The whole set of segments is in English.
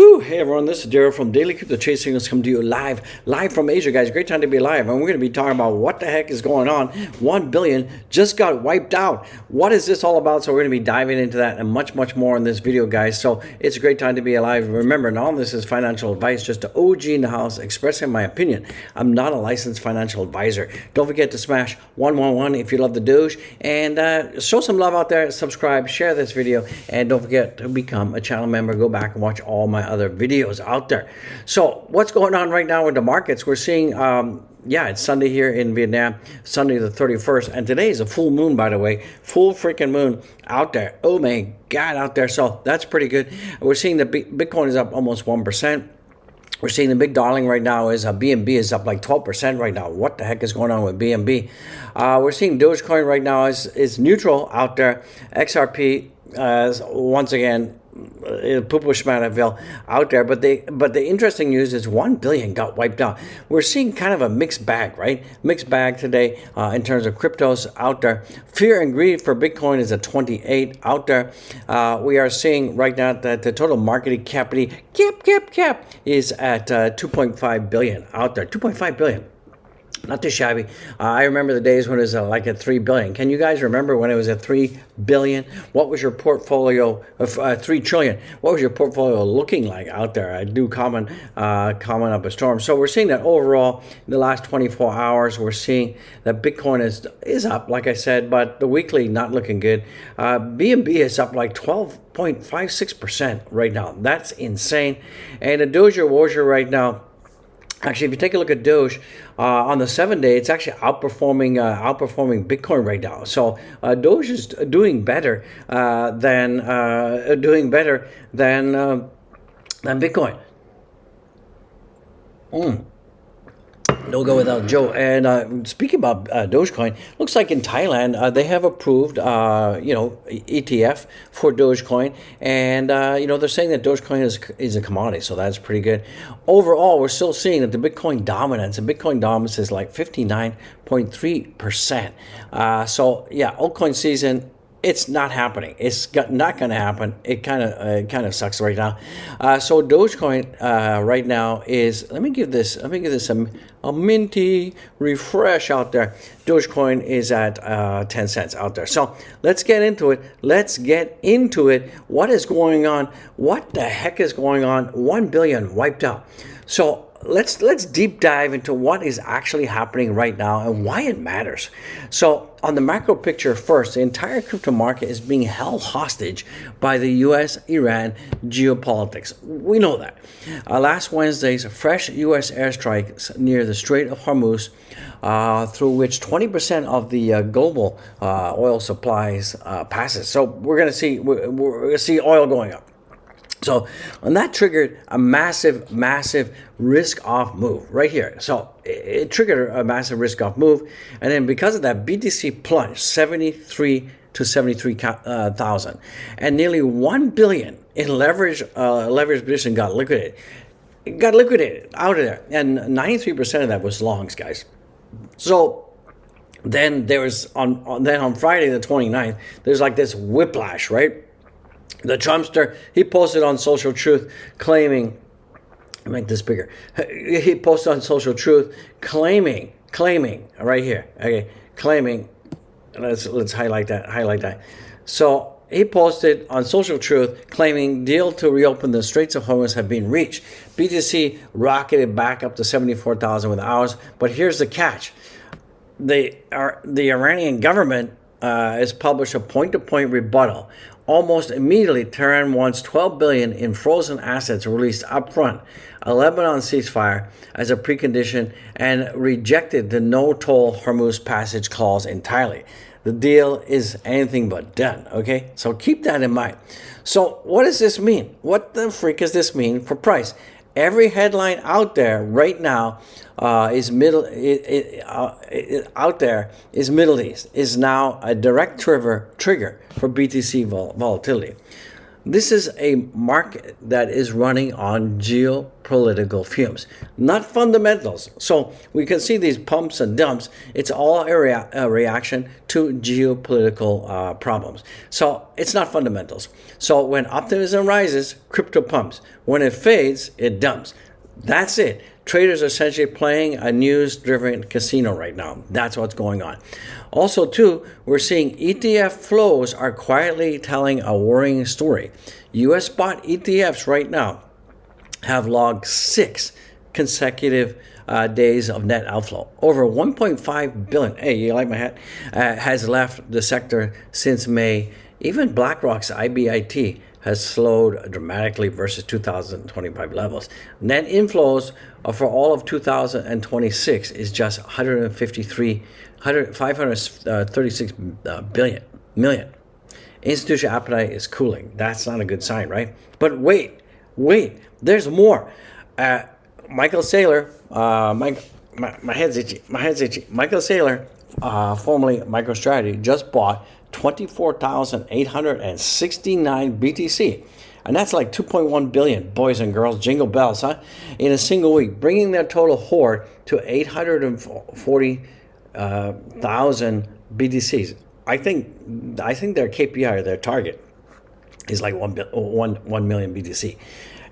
Woo! Hey everyone, this is Daryl from Daily Crypto Trade Signals coming to you live from Asia, guys. Great time to be live, and we're going to be talking about what the heck is going on. 1 billion just got wiped out. What is this all about? So we're going to be diving into that and much more in this video, guys. So it's a great time to be alive. Remember, all this is financial advice, just an OG in the house expressing my opinion. I'm not a licensed financial advisor. Don't forget to smash 111 if you love the Doge, and show some love out there. Subscribe, share this video, and don't forget to become a channel member. Go back and watch all my other videos out there. So what's going on right now with the markets? We're seeing it's Sunday here in Vietnam, Sunday the 31st, and today is a full moon, by the way, full freaking moon out there. Oh my god, out there. So that's pretty good. We're seeing the Bitcoin is up almost 1%. We're seeing the big darling right now is BNB is up like 12% right now. What the heck is going on with BNB? We're seeing Dogecoin right now is neutral out there. XRP once again poo-poo-schmatterville out there, but the interesting news is 1 billion got wiped out. We're seeing kind of a mixed bag, right? Mixed bag today in terms of cryptos out there. Fear and greed for Bitcoin is at 28 out there. We are seeing right now that the total market cap is at 2.5 billion out there. 2.5 billion. Not too shabby. I remember the days when it was like at 3 billion. Can you guys remember when it was at 3 billion? What was your portfolio of 3 trillion? What was your portfolio looking like out there? I do comment up a storm. So we're seeing that overall in the last 24 hours, we're seeing that Bitcoin is up, like I said, but the weekly not looking good. BNB is up like 12.56% right now. That's insane. And the Doge right now, actually, if you take a look at Doge on the 7-day, it's actually outperforming Bitcoin right now. So Doge is doing better than Bitcoin. No go without Joe. And speaking about Dogecoin, looks like in Thailand they have approved ETF for Dogecoin, and they're saying that Dogecoin is a commodity, so that's pretty good. Overall, we're still seeing that the Bitcoin dominance is like 59.3%. So yeah, altcoin season. It's not happening. It's not going to happen. It kind of sucks right now. So Dogecoin right now is. Let me give this a minty refresh out there. Dogecoin is at 10 cents out there. So let's get into it. What is going on? What the heck is going on? 1 billion wiped out. So let's deep dive into what is actually happening right now and why it matters. So on the macro picture first, the entire crypto market is being held hostage by the US-Iran geopolitics. We know that. Last Wednesday's fresh US airstrikes near the Strait of Hormuz, through which 20% of the global oil supplies passes. So we're going to see oil going up. So, and that triggered a massive risk-off move right here. So it triggered a massive risk-off move, and then because of that, BTC plunged 73 to 73,000, and nearly 1 billion in leverage position got liquidated. It got liquidated out of there, and 93% of that was longs, guys. So then there was on Friday the 29th, there's like this whiplash, right? The Trumpster, he posted on Social Truth claiming, make this bigger. He posted on Social Truth claiming right here, okay, claiming. Let's highlight that. So he posted on Social Truth claiming deal to reopen the Straits of Hormuz have been reached. BTC rocketed back up to 74,000 with hours, but here's the catch: the Iranian government has published a point-to-point rebuttal. Almost immediately, Tehran wants 12 billion in frozen assets released upfront, a Lebanon ceasefire as a precondition, and rejected the no-toll Hormuz passage clause entirely. The deal is anything but done, okay? So keep that in mind. So what does this mean? What the freak does this mean for price? Every headline out there right now is Middle East is now a direct trigger for BTC volatility. This is a market that is running on geopolitics. geopolitical fumes, not fundamentals. So we can see these pumps and dumps. It's all a reaction to geopolitical problems. So it's not fundamentals. So when optimism rises, crypto pumps. When it fades, it dumps. That's it. Traders are essentially playing a news-driven casino right now. That's what's going on. Also, too, we're seeing ETF flows are quietly telling a worrying story. US spot ETFs right now have logged 6 consecutive days of net outflow. Over 1.5 billion, hey, you like my hat, has left the sector since May. Even BlackRock's IBIT has slowed dramatically versus 2025 levels. Net inflows for all of 2026 is just 536 million. Institutional appetite is cooling. That's not a good sign, right? But wait, there's more. Michael Saylor, my head's itchy. Michael Saylor, formerly MicroStrategy, just bought 24,869 BTC. And that's like 2.1 billion, boys and girls, jingle bells, huh? In a single week, bringing their total hoard to 840,000 BTCs. I think their KPI, or their target, is like 1 million BTC.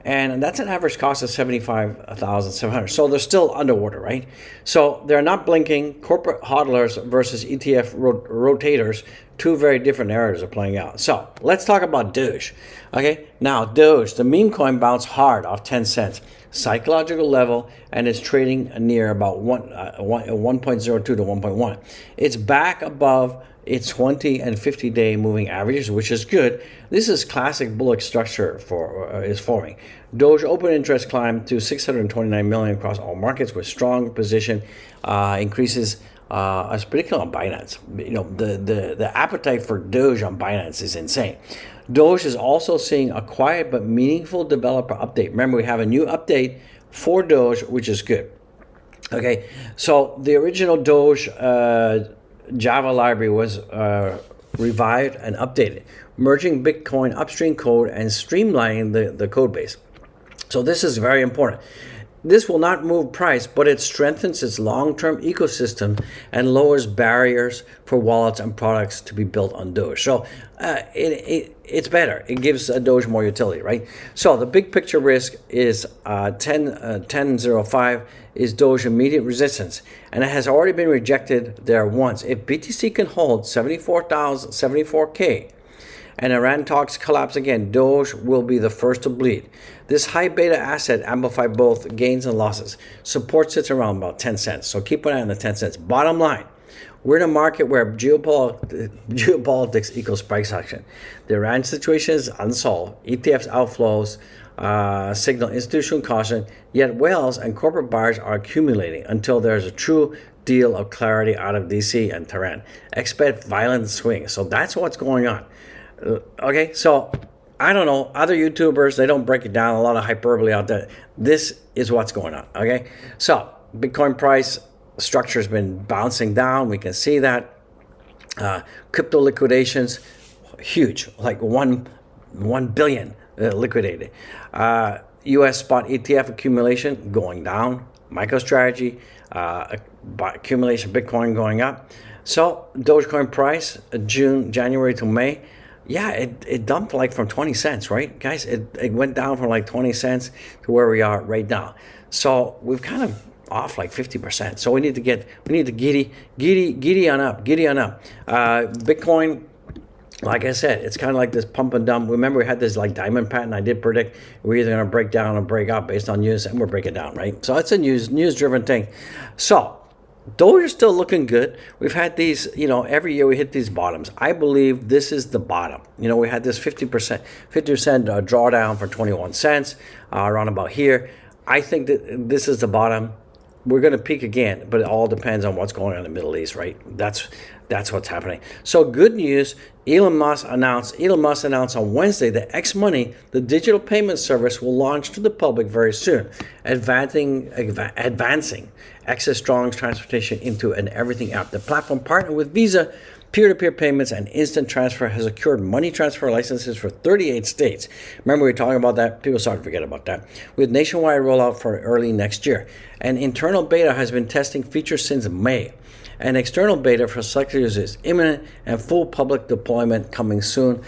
And that's an average cost of 75,700. So they're still underwater, right? So they're not blinking. Corporate hodlers versus ETF rotators, two very different narratives are playing out. So let's talk about Doge. Okay, now Doge, the meme coin, bounced hard off 10 cents, psychological level, and is trading near about 1.02 to 1.1. It's back above its 20 and 50-day moving averages, which is good. This is classic bullish structure is forming. Doge open interest climbed to 629 million across all markets with strong position increases, as predicted on Binance. You know, the appetite for Doge on Binance is insane. Doge is also seeing a quiet but meaningful developer update. Remember, we have a new update for Doge, which is good. Okay, so the original Doge Java library was revived and updated, merging Bitcoin upstream code and streamlining the code base. So this is very important. This will not move price, but it strengthens its long-term ecosystem and lowers barriers for wallets and products to be built on Doge. So it's better. It gives Doge more utility, right? So the big picture risk is 10.05 is Doge immediate resistance, and it has already been rejected there once. If BTC can hold 74K, and Iran talks collapse again, Doge will be the first to bleed. This high beta asset amplifies both gains and losses. Support sits around about 10 cents. So keep an eye on the 10 cents. Bottom line, we're in a market where geopolitics equals price action. The Iran situation is unsolved. ETFs outflows signal institutional caution, yet whales and corporate buyers are accumulating until there's a true deal of clarity out of DC and Tehran. Expect violent swings. So that's what's going on. Okay, so I don't know, other YouTubers, they don't break it down, a lot of hyperbole out there. This is what's going on, okay? So Bitcoin price structure has been bouncing down. We can see that. Crypto liquidations, huge, like 1 billion liquidated. US spot ETF accumulation going down. MicroStrategy, accumulation Bitcoin going up. So Dogecoin price, January to May, yeah, it dumped like from 20 cents, right, guys? It went down from like 20 cents to where we are right now. So we've kind of off like 50%. So we need to giddy on up. Bitcoin, like I said, it's kind of like this pump and dump. Remember, we had this like diamond pattern. I did predict we're either going to break down or break up based on news, and we're breaking down, right? So it's a news-driven thing. So Doge is still looking good. We've had these, every year we hit these bottoms. I believe this is the bottom. We had this 50% drawdown for 21 cents around about here. I think that this is the bottom. We're going to peak again, but it all depends on what's going on in the Middle East, right? That's what's happening. So good news, Elon Musk announced on Wednesday that X Money, the digital payment service, will launch to the public very soon, advancing X's strong transportation into an everything app. The platform partnered with Visa Peer-to-peer payments and instant transfer has secured money transfer licenses for 38 states. Remember, we were talking about that? People start to forget about that. With nationwide rollout for early next year. An internal beta has been testing features since May. An external beta for select users is imminent and full public deployment coming soon.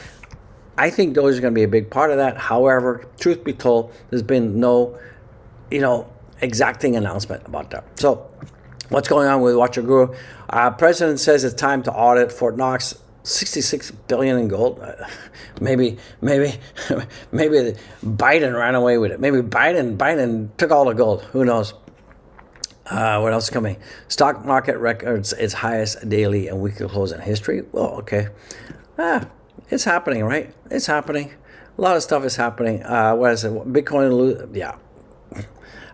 I think Doge is going to be a big part of that. However, truth be told, there's been no, exacting announcement about that. So what's going on with Watcher Guru? President says it's time to audit Fort Knox. 66 billion in gold. Maybe Biden ran away with it. Maybe Biden took all the gold. Who knows? What else is coming? Stock market records its highest daily and weekly close in history. Well, okay. It's happening, right? It's happening. A lot of stuff is happening. What is it? Bitcoin, yeah.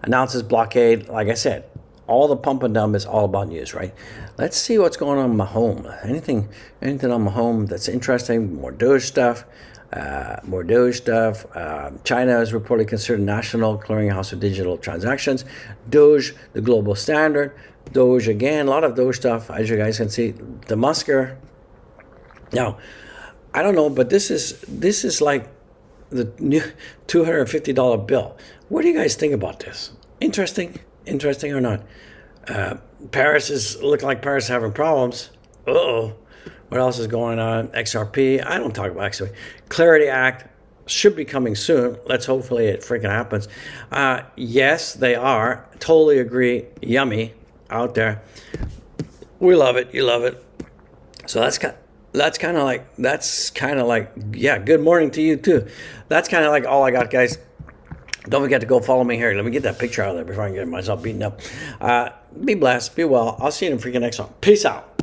Announces blockade. Like I said, all the pump and dump is all about news, right? Let's see what's going on in Mahome. Anything on Mahome that's interesting? More Doge stuff. China is reportedly considered national clearinghouse of digital transactions. Doge, the global standard. Doge again, a lot of Doge stuff, as you guys can see. The Musker. Now, I don't know, but this is like the new $250 bill. What do you guys think about this? Interesting or not? Paris look like Paris is having problems. What else is going on? XRP. I don't talk about XRP. Clarity Act should be coming soon. Hopefully it freaking happens. Yes, they are. Totally agree. Yummy out there. We love it. You love it. So that's kind of like, yeah, good morning to you too. That's kind of like all I got, guys. Don't forget to go follow me here. Let me get that picture out of there before I get myself beaten up. Be blessed. Be well. I'll see you in the freaking next one. Peace out.